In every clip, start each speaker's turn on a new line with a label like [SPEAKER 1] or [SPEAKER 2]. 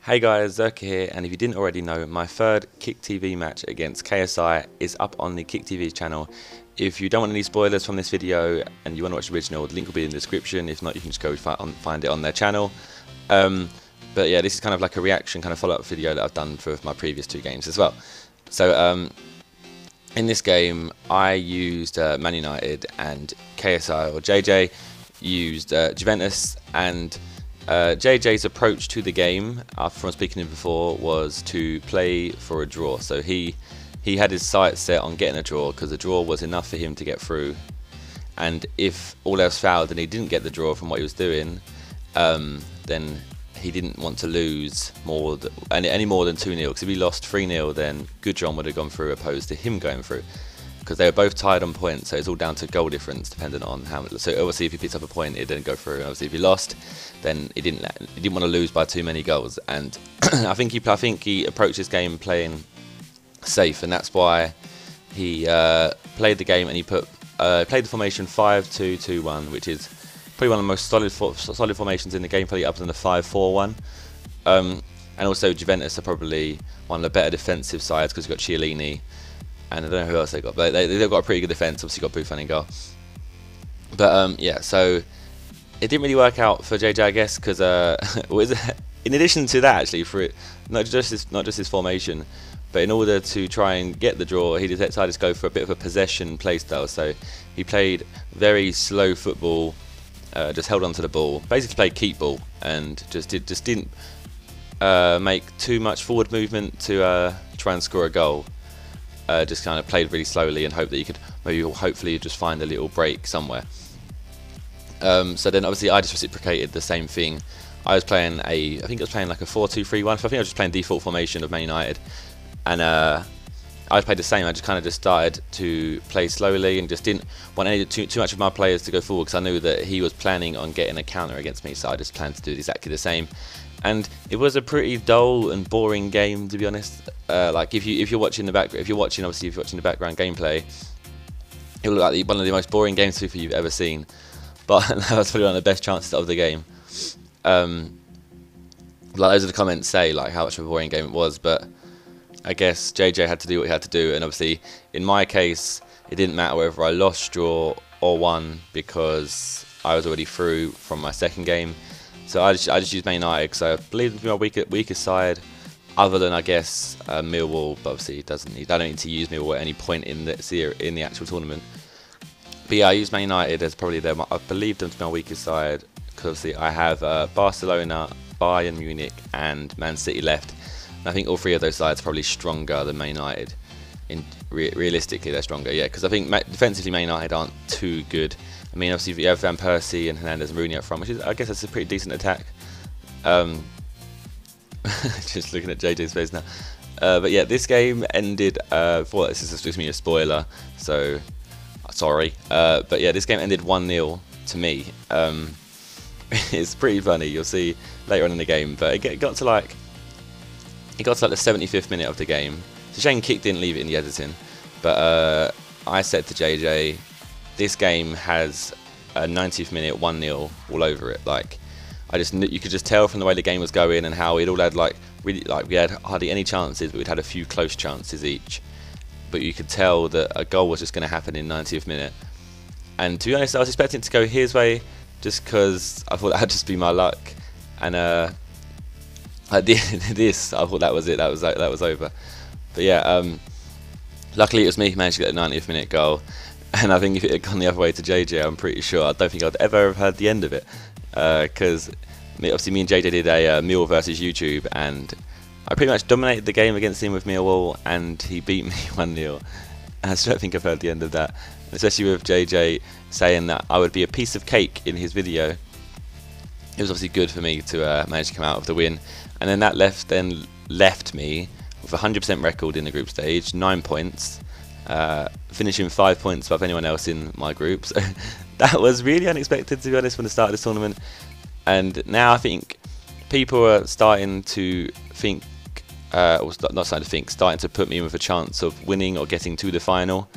[SPEAKER 1] Hey guys, Zerkaa here, and if you didn't already know, my third KICKTV match against KSI is up on the KICKTV channel. If you don't want any spoilers from this video and you want to watch the original, the link will be in the description. If not, you can just go find it on their channel. But yeah, this is kind of like a reaction, kind of follow-up video that I've done for my previous two games as well. So in this game, I used Man United, and KSI or JJ used Juventus, and JJ's approach to the game, from speaking to him before, was to play for a draw. So he had his sights set on getting a draw, because a draw was enough for him to get through. And if all else failed and he didn't get the draw from what he was doing, then he didn't want to lose any more than 2-0. Because if he lost 3-0, then Gudjon would have gone through opposed to him going through. Because they were both tied on points, so it's all down to goal difference depending on how much. So obviously if he picks up a point, it didn't go through. And obviously if he lost, then he didn't want to lose by too many goals. And I think he approached this game playing safe, and that's why he played the game, and he played the formation 5-2-2-1, which is probably one of the most solid formations in the game, probably other than the 5-4-1. And also Juventus are probably one of the better defensive sides, because you've got Chiellini, and I don't know who else they got, but they've got a pretty good defence. Obviously got Buffon in goal. But yeah, so it didn't really work out for JJ, I guess, because in addition to that, actually, for it, not just his formation, but in order to try and get the draw, he decided to go for a bit of a possession play style. So he played very slow football, just held on to the ball, basically played keep ball, and just didn't make too much forward movement to try and score a goal. Just kind of played really slowly and hoped that you could hopefully just find a little break somewhere. So then obviously I just reciprocated the same thing. I was playing I think I was playing like a 4-2-3-1. So I think I was just playing default formation of Man United, and I played the same. I just kind of started to play slowly and just didn't want too much of my players to go forward, because I knew that he was planning on getting a counter against me. So I just planned to do exactly the same. And it was a pretty dull and boring game, to be honest. Like if you're watching the background gameplay, it will look like one of the most boring games you've ever seen. But that was probably one of the best chances of the game. Like those are the comments say, like how much of a boring game it was. But I guess JJ had to do what he had to do, and obviously in my case, it didn't matter whether I lost, draw, or won, because I was already through from my second game. So I just used Man United, because I believe it to be my weakest side, other than I guess Millwall. But obviously I don't need to use Millwall at any point in the actual tournament. But yeah, I used Man United as probably I believe them to be my weakest side, because obviously I have Barcelona, Bayern Munich, and Man City left. And I think all three of those sides are probably stronger than Man United. Realistically, they're stronger, yeah, because I think defensively Man United aren't too good. I mean, obviously if you have Van Persie and Hernandez and Rooney up front, which is, I guess that's a pretty decent attack. Just looking at JJ's face now. But yeah, this game ended, this is just me a spoiler, so sorry. But yeah, this game ended 1-0 to me. It's pretty funny, you'll see later on in the game, but it got to like the 75th minute of the game. It's a shame Kick didn't leave it in the editing, but I said to JJ, this game has a 90th minute 1-0 all over it. Like, you could just tell from the way the game was going and how it all had we had hardly any chances, but we'd had a few close chances each. But you could tell that a goal was just going to happen in 90th minute. And to be honest, I was expecting it to go his way, just because I thought that would just be my luck. And I did this. I thought that was it. That was over. But yeah, luckily it was me who managed to get the 90th minute goal. And I think if it had gone the other way to JJ, I'm pretty sure I don't think I'd ever have heard the end of it, because obviously me and JJ did a Millwall versus YouTube, and I pretty much dominated the game against him with Millwall, and he beat me 1-0. I still don't think I've heard the end of that, especially with JJ saying that I would be a piece of cake in his video. It was obviously good for me to manage to come out with the win, and then that left me with a 100% record in the group stage, 9 points. Finishing 5 points above anyone else in my group. So that was really unexpected, to be honest, from the start of this tournament. And now I think people are starting to think, starting to put me in with a chance of winning or getting to the final.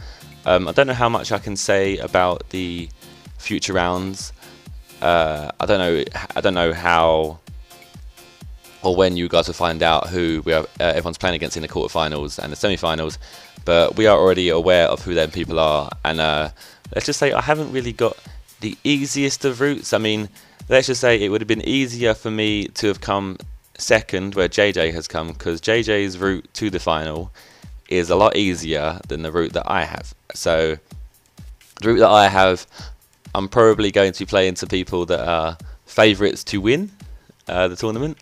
[SPEAKER 1] I don't know how much I can say about the future rounds. I don't know how or when you guys will find out who everyone's playing against in the quarterfinals and the semi-finals, but we are already aware of who them people are. And let's just say I haven't really got the easiest of routes. I mean, let's just say it would have been easier for me to have come second where JJ has come, because JJ's route to the final is a lot easier than the route that I have. So the route that I have, I'm probably going to play into people that are favourites to win the tournament.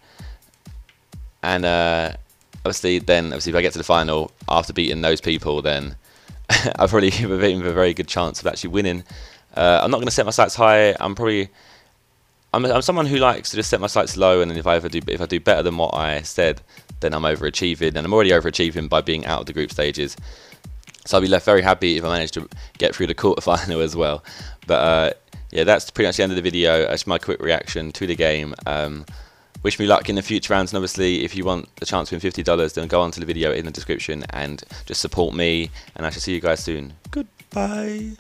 [SPEAKER 1] And obviously if I get to the final after beating those people, then I probably have a very good chance of actually winning. I'm not going to set my sights high. I'm someone who likes to just set my sights low, and then if I do better than what I said, then I'm overachieving, and I'm already overachieving by being out of the group stages. So I'll be left very happy if I manage to get through the quarterfinal as well. But yeah, that's pretty much the end of the video. That's my quick reaction to the game. Wish me luck in the future rounds, and obviously if you want the chance to win $50, then go on to the video in the description and just support me, and I shall see you guys soon. Goodbye.